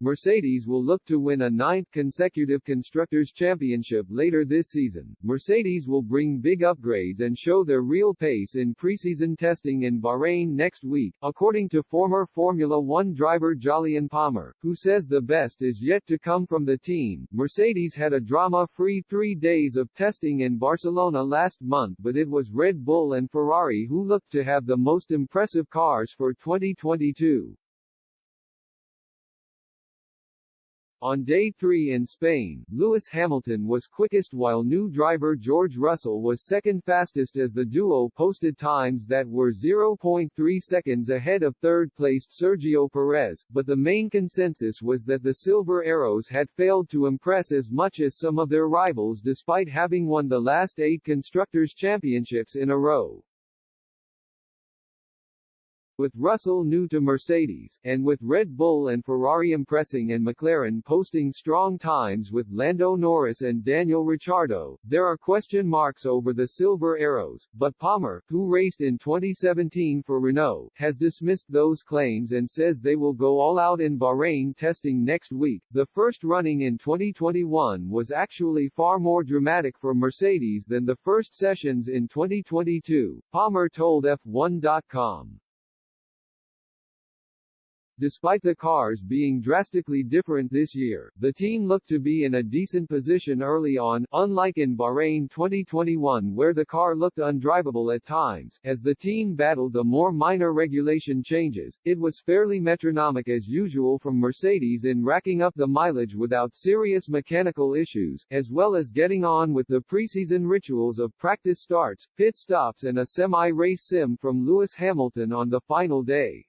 Mercedes will look to win a ninth consecutive Constructors' Championship later this season. Mercedes will bring big upgrades and show their real pace in preseason testing in Bahrain next week, according to former Formula One driver Jolyon Palmer, who says the best is yet to come from the team. Mercedes had a drama-free 3 days of testing in Barcelona last month, but it was Red Bull and Ferrari who looked to have the most impressive cars for 2022. On day 3 in Spain, Lewis Hamilton was quickest while new driver George Russell was second fastest as the duo posted times that were 0.3 seconds ahead of third-placed Sergio Perez, but the main consensus was that the Silver Arrows had failed to impress as much as some of their rivals despite having won the last 8 Constructors' Championships in a row. With Russell new to Mercedes, and with Red Bull and Ferrari impressing and McLaren posting strong times with Lando Norris and Daniel Ricciardo, there are question marks over the Silver Arrows, but Palmer, who raced in 2017 for Renault, has dismissed those claims and says they will go all out in Bahrain testing next week. The first running in 2021 was actually far more dramatic for Mercedes than the first sessions in 2022, Palmer told F1.com. Despite the cars being drastically different this year, the team looked to be in a decent position early on, unlike in Bahrain 2021 where the car looked undrivable at times. As the team battled the more minor regulation changes, it was fairly metronomic as usual from Mercedes in racking up the mileage without serious mechanical issues, as well as getting on with the preseason rituals of practice starts, pit stops and a semi-race sim from Lewis Hamilton on the final day.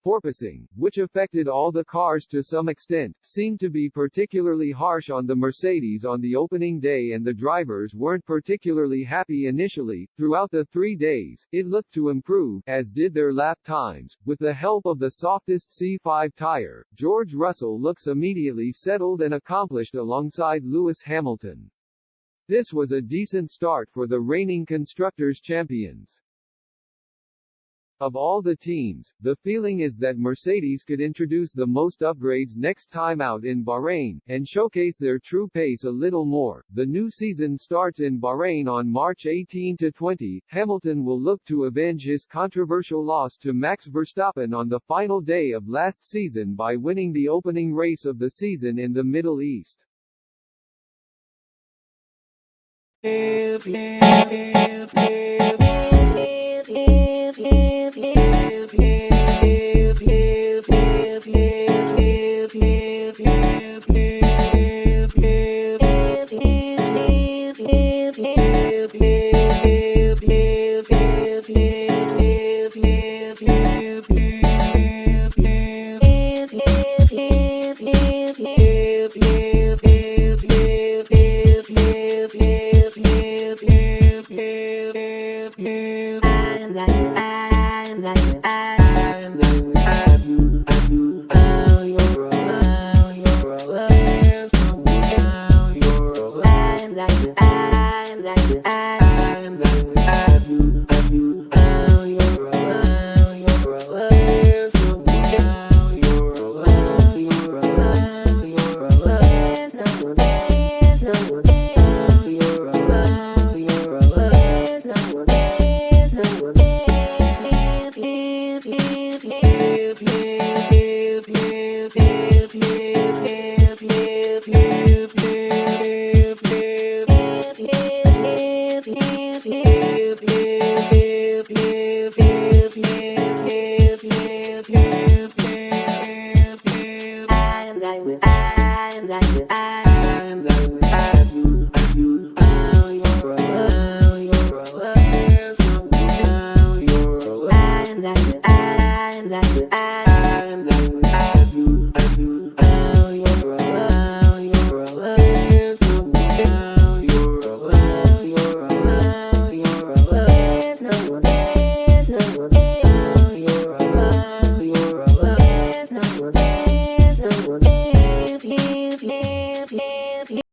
Porpoising, which affected all the cars to some extent, seemed to be particularly harsh on the Mercedes on the opening day and the drivers weren't particularly happy initially. Throughout the 3 days, it looked to improve, as did their lap times. With the help of the softest C5 tire, George Russell looks immediately settled and accomplished alongside Lewis Hamilton. This was a decent start for the reigning Constructors' Champions. Of all the teams, the feeling is that Mercedes could introduce the most upgrades next time out in Bahrain, and showcase their true pace a little more. The new season starts in Bahrain on March 18-20. Hamilton will look to avenge his controversial loss to Max Verstappen on the final day of last season by winning the opening race of the season in the Middle East. If